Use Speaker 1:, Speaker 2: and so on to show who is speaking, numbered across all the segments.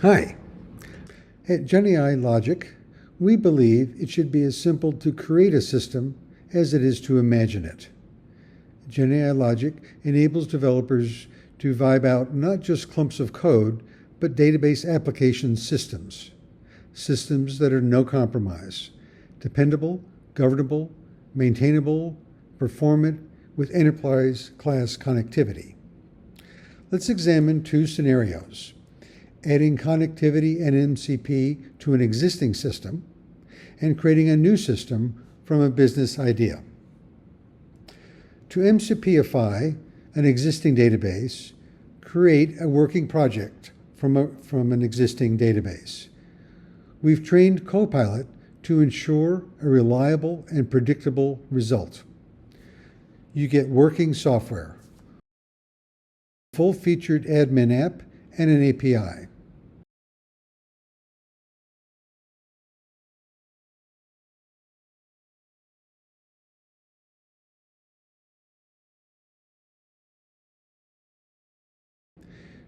Speaker 1: Hi. At GenAI-Logic, we believe it should be as simple to create a system as it is to imagine it. GenAI-Logic enables developers to vibe out not just clumps of code, but database application systems. Systems that are no compromise, dependable, governable, maintainable, performant, with enterprise-class connectivity. Let's examine two scenarios: adding connectivity and MCP to an existing system, and creating a new system from a business idea. To MCPify an existing database, create a working project from an existing database. We've trained Copilot to ensure a reliable and predictable result. You get working software, full-featured admin app, and an API.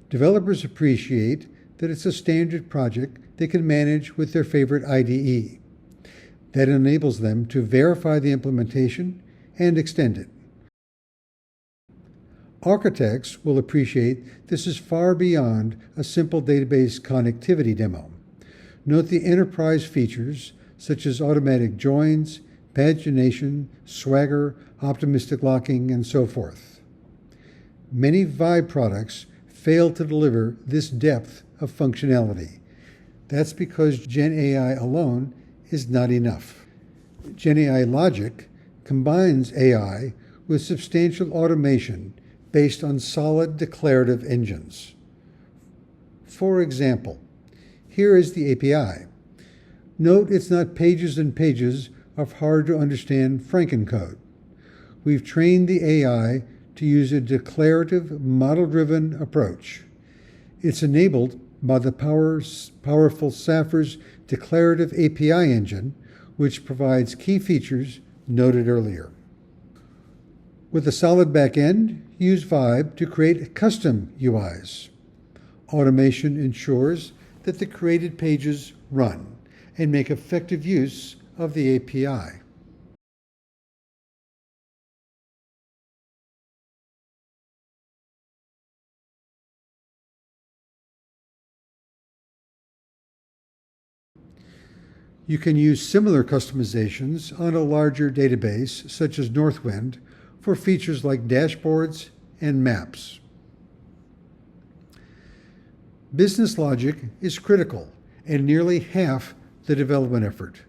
Speaker 1: Developers appreciate that it's a standard project they can manage with their favorite IDE. That enables them to verify the implementation and extend it. Architects will appreciate this is far beyond a simple database connectivity demo. Note the enterprise features such as automatic joins, pagination, Swagger, optimistic locking, and so forth. Many Vibe products fail to deliver this depth of functionality. That's because GenAI alone is not enough. GenAI-Logic combines AI with substantial automation based on solid declarative engines. For example, here is the API. Note it's not pages and pages of hard-to-understand FrankenCode. We've trained the AI to use a declarative, model-driven approach. It's enabled by the powerful Saphir's declarative API engine, which provides key features noted earlier. With a solid backend, use Vibe to create custom UIs. Automation ensures that the created pages run and make effective use of the API. You can use similar customizations on a larger database, such as Northwind, for features like dashboards and maps. Business logic is critical and nearly half the development effort.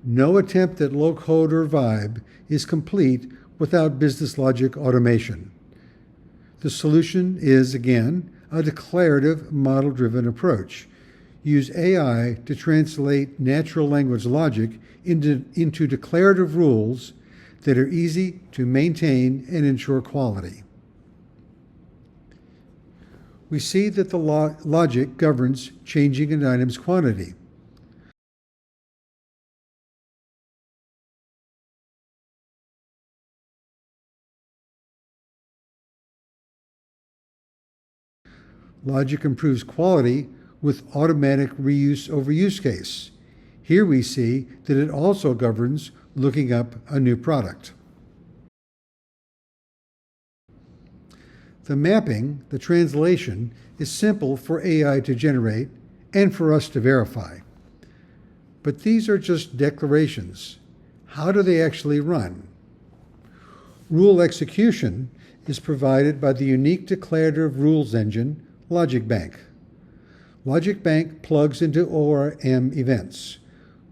Speaker 1: No attempt at low-code or Vibe is complete without business logic automation. The solution is, again, a declarative, model-driven approach. Use AI to translate natural language logic into declarative rules that are easy to maintain and ensure quality. We see that the logic governs changing an item's quantity. Logic improves quality with automatic reuse over use case. Here we see that it also governs looking up a new product. The mapping, the translation, is simple for AI to generate and for us to verify. But these are just declarations. How do they actually run? Rule execution is provided by the unique declarative rules engine, LogicBank. LogicBank plugs into ORM events.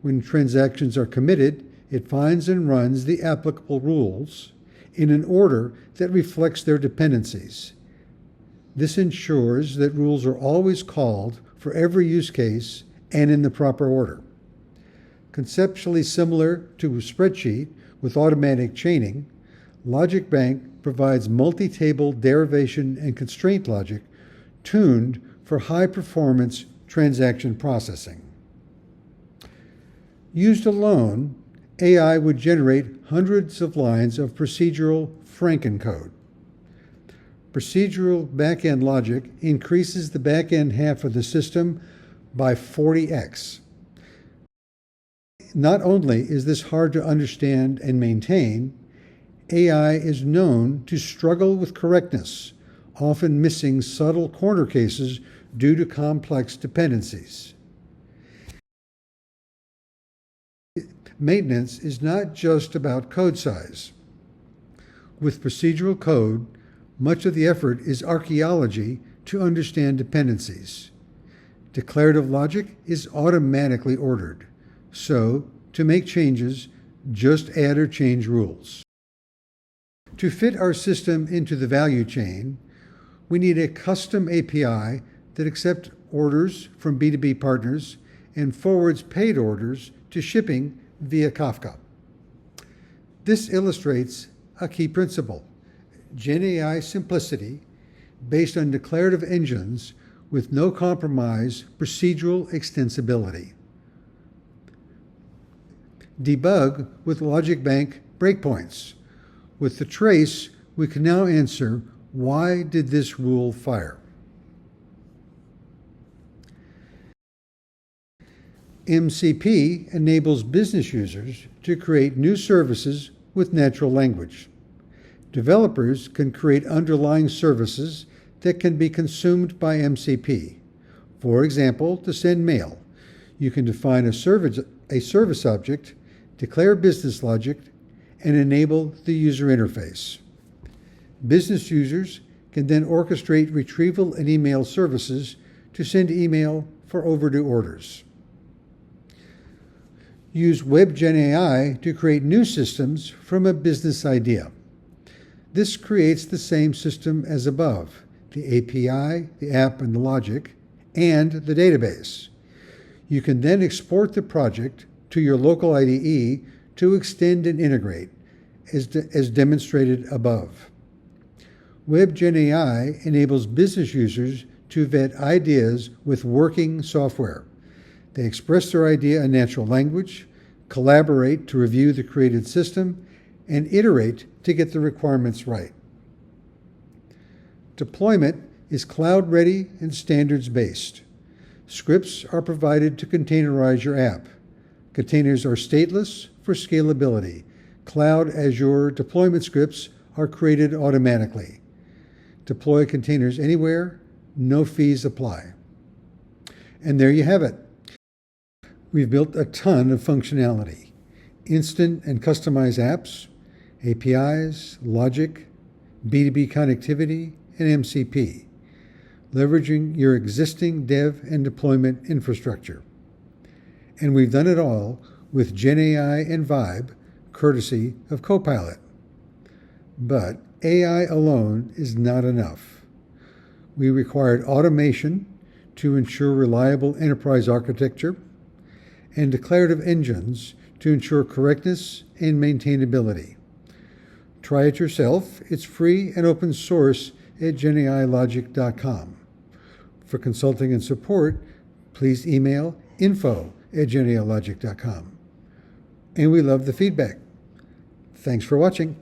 Speaker 1: When transactions are committed, it finds and runs the applicable rules in an order that reflects their dependencies. This ensures that rules are always called for every use case and in the proper order. Conceptually similar to a spreadsheet with automatic chaining, LogicBank provides multi-table derivation and constraint logic tuned for high-performance transaction processing. Used alone, AI would generate hundreds of lines of procedural FrankenCode. Procedural back-end logic increases the back-end half of the system by 40x. Not only is this hard to understand and maintain, AI is known to struggle with correctness, often missing subtle corner cases due to complex dependencies. Maintenance is not just about code size. With procedural code, much of the effort is archaeology to understand dependencies. Declarative logic is automatically ordered, so to make changes, just add or change rules. To fit our system into the value chain, we need a custom API that accepts orders from B2B partners and forwards paid orders to shipping via Kafka. This illustrates a key principle: GenAI simplicity based on declarative engines with no compromise procedural extensibility. Debug with logic bank breakpoints. With the trace, we can now answer, why did this rule fire? MCP enables business users to create new services with natural language. Developers can create underlying services that can be consumed by MCP. For example, to send mail, you can define a service object, declare business logic, and enable the user interface. Business users can then orchestrate retrieval and email services to send email for overdue orders. Use Web GenAI to create new systems from a business idea. This creates the same system as above: the API, the app, and the logic, and the database. You can then export the project to your local IDE to extend and integrate, as demonstrated above. Web GenAI enables business users to vet ideas with working software. They express their idea in natural language, collaborate to review the created system, and iterate to get the requirements right. Deployment is cloud-ready and standards-based. Scripts are provided to containerize your app. Containers are stateless for scalability. Cloud Azure deployment scripts are created automatically. Deploy containers anywhere, no fees apply. And there you have it. We've built a ton of functionality: instant and customized apps, APIs, logic, B2B connectivity, and MCP, leveraging your existing dev and deployment infrastructure. And we've done it all with GenAI and Vibe, courtesy of Copilot. But AI alone is not enough. We required automation to ensure reliable enterprise architecture, and declarative engines to ensure correctness and maintainability. Try it yourself. It's free and open source at GenAI-Logic.com. For consulting and support, please email info@GenAI-Logic.com. And we love the feedback. Thanks for watching.